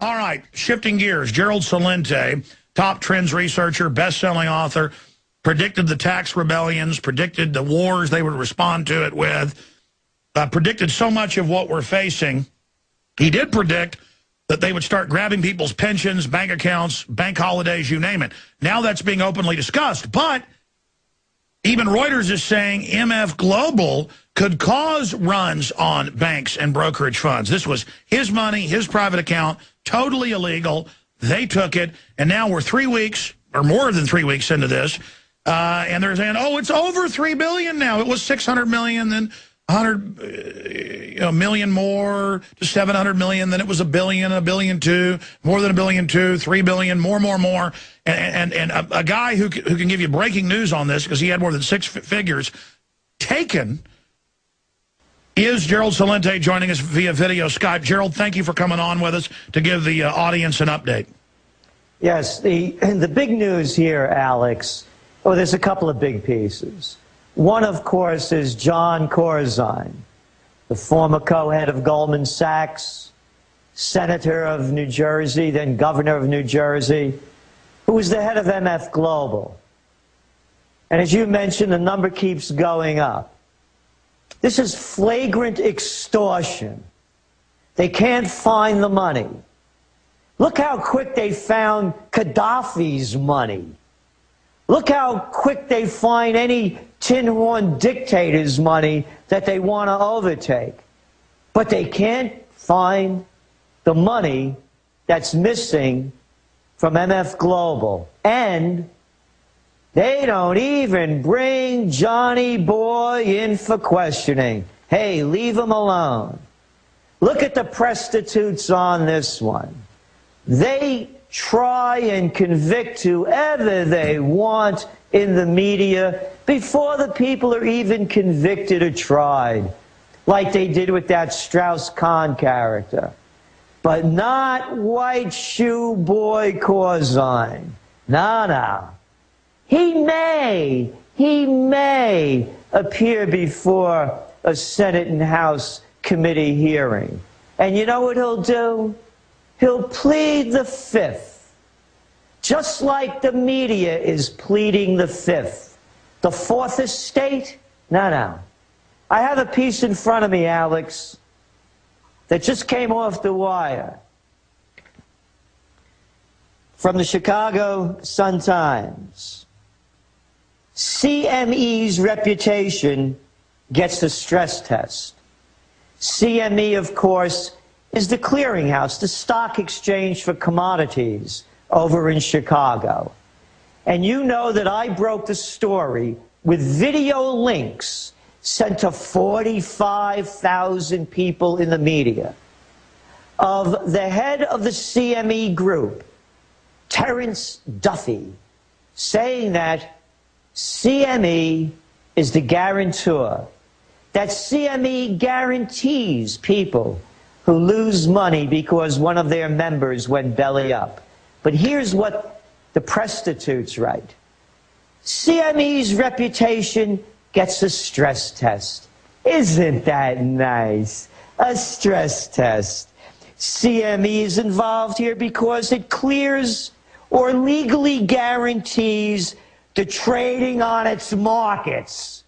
All right, shifting gears. Gerald Celente, top trends researcher, best-selling author, predicted the tax rebellions, predicted the wars they would respond to it with, predicted so much of what we're facing. He did predict that they would start grabbing people's pensions, bank accounts, bank holidays, you name it. Now that's being openly discussed. But even Reuters is saying MF Global could cause runs on banks and brokerage funds. This was his money, his private account, totally illegal. They took it, and now we're 3 weeks, or more than 3 weeks into this, and they're saying, oh, it's over $3 billion now. It was $600 million, then 100 million more to 700 million, then it was $1 billion, $1.2 billion, more than $1.2 billion, $3 billion, more. And a guy who can give you breaking news on this, because he had more than six figures taken, is Gerald Celente, joining us via video Skype. Gerald, thank you for coming on with us to give the audience an update. Yes, the big news here, Alex, there's a couple of big pieces. One, of course, is John Corzine, the former co-head of Goldman Sachs, senator of New Jersey, then governor of New Jersey, who was the head of MF Global. And as you mentioned, the number keeps going up. This is flagrant extortion. They can't find the money. Look how quick they found Gaddafi's money. Look how quick they find any tin horn dictator's money that they want to overtake. But they can't find the money that's missing from MF Global. And they don't even bring Johnny Boy in for questioning. Hey, leave him alone. Look at the prostitutes on this one. They try and convict whoever they want in the media before the people are even convicted or tried, like they did with that Strauss-Kahn character. But not White Shoe Boy Corzine. No. He may appear before a Senate and House committee hearing. And you know what he'll do? He'll plead the Fifth, just like the media is pleading the Fifth. The Fourth Estate? No. I have a piece in front of me, Alex, that just came off the wire from the Chicago Sun-Times. CME's reputation gets a stress test. CME, of course, is the clearinghouse, the stock exchange for commodities over in Chicago. And you know that I broke the story with video links sent to 45,000 people in the media of the head of the CME group, Terrence Duffy, saying that CME is the guarantor, that CME guarantees people who lose money because one of their members went belly up. But here's what the prostitutes write. CME's reputation gets a stress test. Isn't that nice? A stress test. CME is involved here because it clears or legally guarantees the trading on its markets.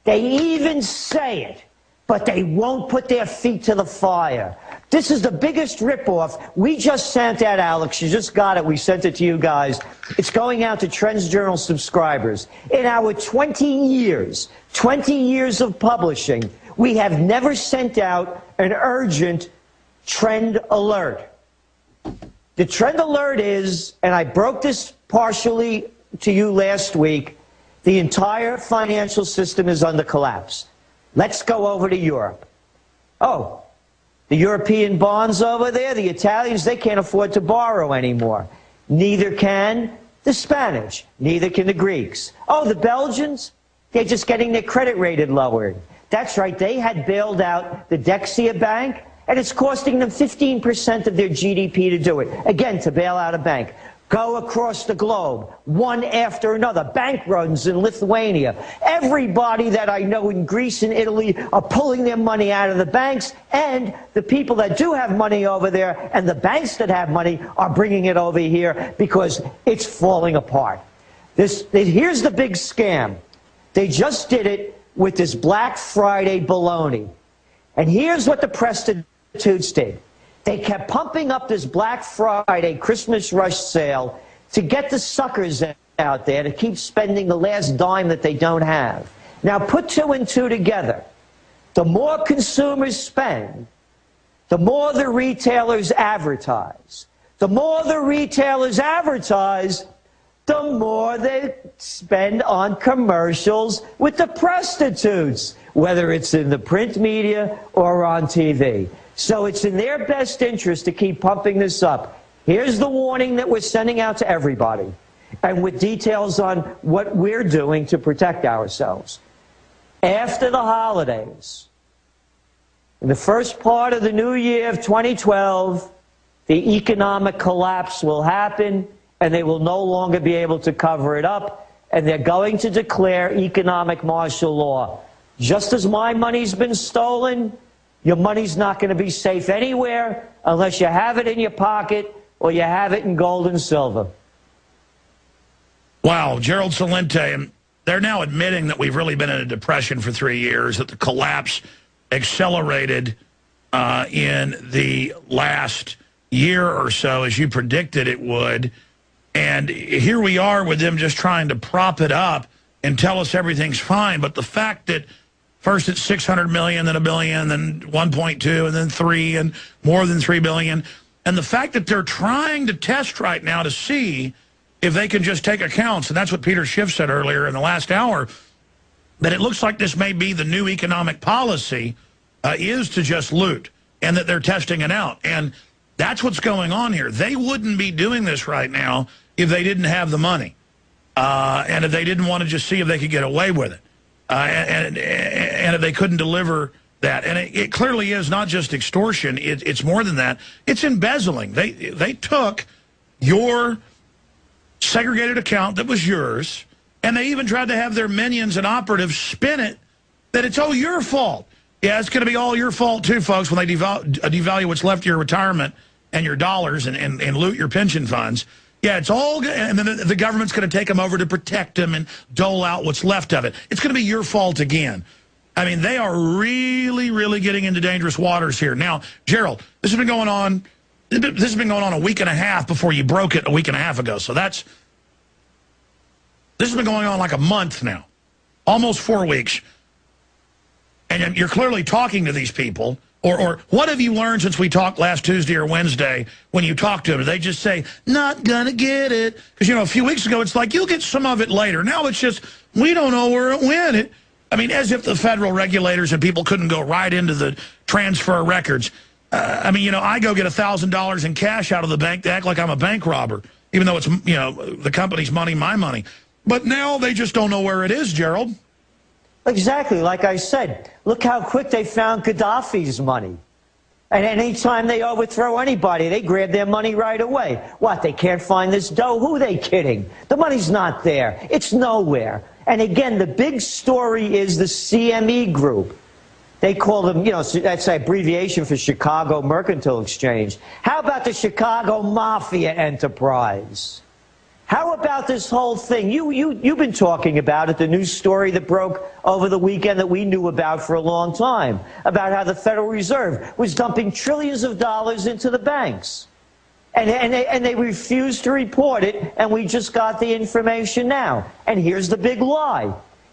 They even say it, but they won't put their feet to the fire. This is the biggest ripoff. We just sent that, Alex. You just got it. We sent it to you guys. It's going out to Trends Journal subscribers. In our 20 years of publishing, we have never sent out an urgent trend alert. The trend alert is, and I broke this partially to you last week, the entire financial system is under collapse. Let's go over to Europe. Oh, the European bonds over there, the Italians, they can't afford to borrow anymore. Neither can the Spanish. Neither can the Greeks. Oh, the Belgians, they're just getting their credit rated lowered. That's right, they had bailed out the Dexia Bank, and it's costing them 15% of their GDP to do it. Again, to bail out a bank. go across the globe, one after another. Bank runs in Lithuania. Everybody that I know in Greece and Italy are pulling their money out of the banks, and the people that do have money over there and the banks that have money are bringing it over here because it's falling apart. Here's the big scam. They just did it with this Black Friday baloney. And here's what the prostitutes did. They kept pumping up this Black Friday Christmas rush sale to get the suckers out there to keep spending the last dime that they don't have. Now put two and two together. The more consumers spend, the more the retailers advertise. The more the retailers advertise, the more they spend on commercials with the prostitutes, whether it's in the print media or on TV. So it's in their best interest to keep pumping this up. Here's the warning that we're sending out to everybody, and with details on what we're doing to protect ourselves. After the holidays, in the first part of the new year of 2012, the economic collapse will happen, and they will no longer be able to cover it up, and they're going to declare economic martial law. Just as my money's been stolen, your money's not going to be safe anywhere unless you have it in your pocket or you have it in gold and silver. Wow, Gerald Celente, they're now admitting that we've really been in a depression for 3 years, that the collapse accelerated in the last year or so, as you predicted it would. And here we are with them just trying to prop it up and tell us everything's fine. But the fact that first it's 600 million, then a billion, then 1.2, and then 3, and more than 3 billion. And the fact that they're trying to test right now to see if they can just take accounts, and that's what Peter Schiff said earlier in the last hour, that it looks like this may be the new economic policy, is to just loot, and that they're testing it out. And that's what's going on here. They wouldn't be doing this right now if they didn't have the money, and if they didn't want to just see if they could get away with it. And if they couldn't deliver that. And it clearly is not just extortion. It's more than that. It's embezzling. They took your segregated account that was yours, and they even tried to have their minions and operatives spin it that it's all your fault. Yeah, it's going to be all your fault too, folks, when they devalue what's left of your retirement and your dollars and loot your pension funds. Yeah, it's all good, and then the government's going to take them over to protect them and dole out what's left of it. It's going to be your fault again. I mean, they are really, really getting into dangerous waters here. Now, Gerald, this has been going on. This has been going on a week and a half before you broke it a week and a half ago. So this has been going on like a month now, almost 4 weeks. And you're clearly talking to these people. Or what have you learned since we talked last Tuesday or Wednesday when you talk to them? They just say, not gonna get it. Because, you know, a few weeks ago, it's like, you'll get some of it later. Now it's just, we don't know where it went. I mean, as if the federal regulators and people couldn't go right into the transfer records. I mean, you know, I go get $1,000 in cash out of the bank to act like I'm a bank robber, even though it's, you know, the company's money, my money. But now they just don't know where it is, Gerald. Exactly. Like I said, look how quick they found Gaddafi's money. And anytime they overthrow anybody, they grab their money right away. What, they can't find this dough? Who are they kidding? The money's not there. It's nowhere. And again, the big story is the CME Group. They call them, you know, that's an abbreviation for Chicago Mercantile Exchange. How about the Chicago Mafia Enterprise? How about this whole thing? You've been talking about it, the news story that broke over the weekend that we knew about for a long time, about how the Federal Reserve was dumping trillions of dollars into the banks. And they refused to report it, and we just got the information now. And here's the big lie.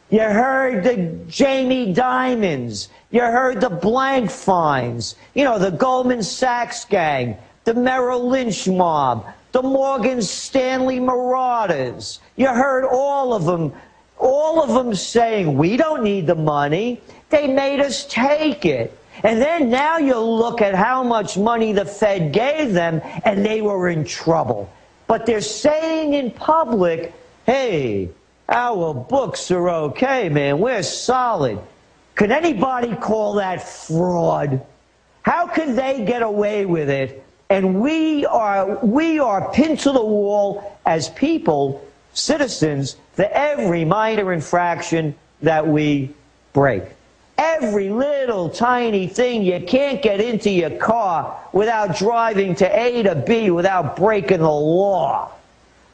You heard the Jamie Dimons. You heard the blank fines. You know, the Goldman Sachs gang, the Merrill Lynch mob, the Morgan Stanley Marauders. You heard all of them saying, we don't need the money. They made us take it. And then now you look at how much money the Fed gave them, and they were in trouble. But they're saying in public, hey, our books are okay, man. We're solid. Could anybody call that fraud? How can they get away with it And we are pinned to the wall as people, citizens, for every minor infraction that we break. Every little tiny thing. You can't get into your car without driving to A to B without breaking the law.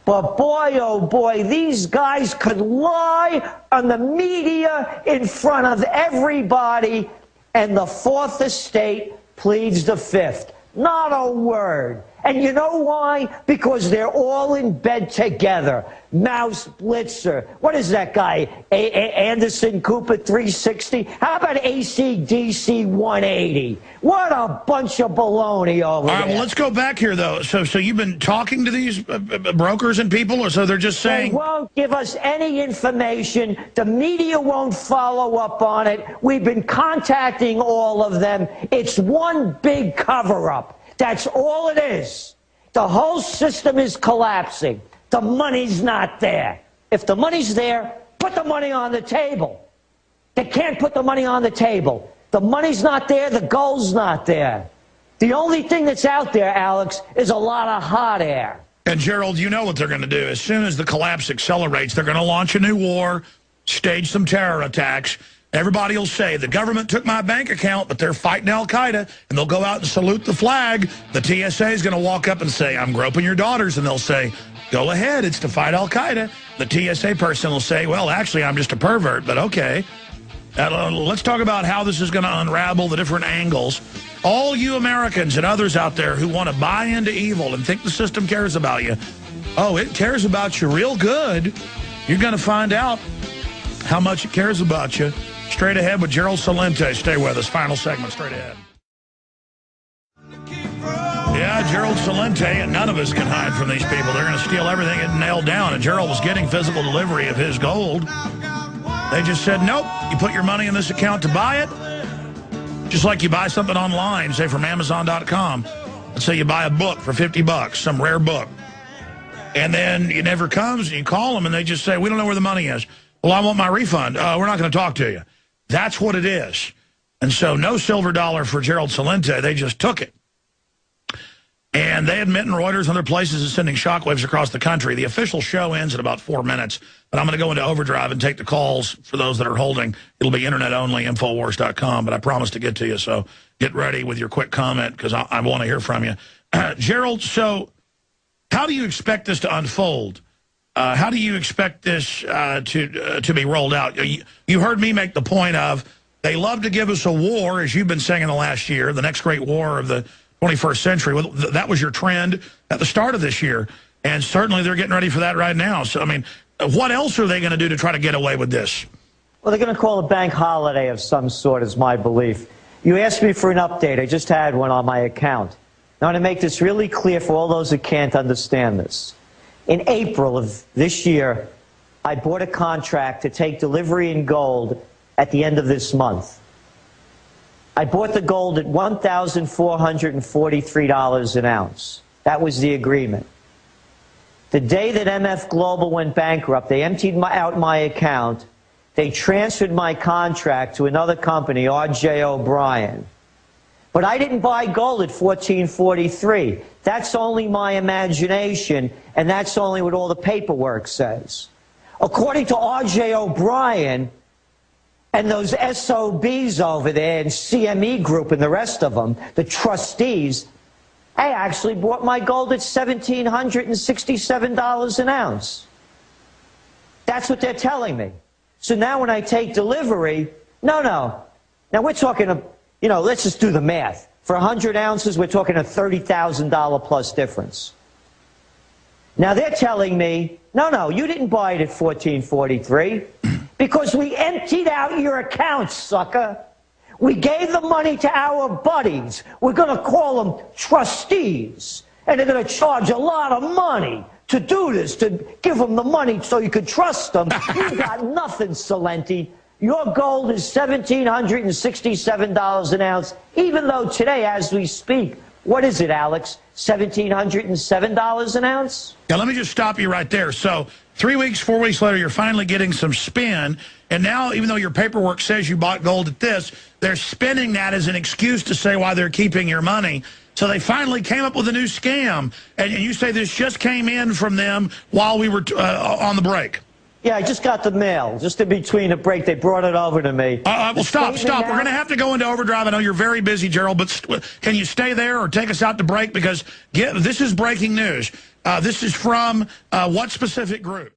But boy, oh boy, these guys could lie on the media in front of everybody, and the Fourth Estate pleads the Fifth. Not a word. And you know why? Because they're all in bed together. Mouse Blitzer. What is that guy? Anderson Cooper 360? How about ACDC 180? What a bunch of baloney over there. All right, well, let's go back here, though. So you've been talking to these brokers and people, or so they're just saying... They won't give us any information. The media won't follow up on it. We've been contacting all of them. It's one big cover-up. That's all it is. The whole system is collapsing. The money's not there. If the money's there, put the money on the table. They can't put the money on the table. The money's not there, the gold's not there. The only thing that's out there, Alex, is a lot of hot air. And Gerald, you know what they're going to do. As soon as the collapse accelerates, they're going to launch a new war, stage some terror attacks. Everybody will say, the government took my bank account, but they're fighting al-Qaeda, and they'll go out and salute the flag. The TSA is going to walk up and say, I'm groping your daughters, and they'll say, go ahead, it's to fight al-Qaeda. The TSA person will say, well, actually, I'm just a pervert, but okay. Let's talk about how this is going to unravel the different angles. All you Americans and others out there who want to buy into evil and think the system cares about you, oh, it cares about you real good. You're going to find out how much it cares about you. Straight ahead with Gerald Celente. Stay with us. Final segment, straight ahead. Yeah, Gerald Celente, and none of us can hide from these people. They're going to steal everything and nail down. And Gerald was getting physical delivery of his gold. They just said, nope, you put your money in this account to buy it. Just like you buy something online, say from Amazon.com. Let's say you buy a book for $50, some rare book. And then it never comes, and you call them, and they just say, we don't know where the money is. Well, I want my refund. We're not going to talk to you. That's what it is. And so no silver dollar for Gerald Celente. They just took it. And they admit in Reuters and other places is sending shockwaves across the country. The official show ends in about 4 minutes. But I'm going to go into overdrive and take the calls for those that are holding. It'll be internet only, Infowars.com. But I promise to get to you. So get ready with your quick comment because I want to hear from you. Gerald, so how do you expect this to unfold? How do you expect this to be rolled out? You heard me make the point of they love to give us a war, as you've been saying in the last year, the next great war of the 21st century. Well, that was your trend at the start of this year, and certainly they're getting ready for that right now. So, I mean, what else are they going to do to try to get away with this? Well, they're going to call a bank holiday of some sort, is my belief. You asked me for an update. I just had one on my account. Now, I want to make this really clear for all those who can't understand this. In April of this year, I bought a contract to take delivery in gold at the end of this month. I bought the gold at $1,443 an ounce. That was the agreement. The day that MF Global went bankrupt, they emptied out my account. They transferred my contract to another company, R.J. O'Brien. But I didn't buy gold at $1,443. That's only my imagination, and that's only what all the paperwork says. According to R.J. O'Brien and those SOBs over there and CME Group and the rest of them, the trustees, I actually bought my gold at $1,767 an ounce. That's what they're telling me. So now when I take delivery, no. Now we're talking, let's just do the math. For 100 ounces, we're talking a $30,000 plus difference. Now they're telling me, no, you didn't buy it at $1,443 because we emptied out your account, sucker. We gave the money to our buddies. We're going to call them trustees, and they're going to charge a lot of money to do this, to give them the money so you could trust them. You got nothing, Celente. Your gold is $1,767 an ounce, even though today, as we speak, what is it, Alex? $1,707 an ounce? Now, let me just stop you right there. So 3 weeks, 4 weeks later, you're finally getting some spin. And now, even though your paperwork says you bought gold at this, they're spinning that as an excuse to say why they're keeping your money. So they finally came up with a new scam. And you say this just came in from them while we were on the break. Yeah, I just got the mail. Just in between a break, they brought it over to me. Well, stop. We're going to have to go into overdrive. I know you're very busy, Gerald, but can you stay there or take us out to break? Because this is breaking news. This is from what specific group?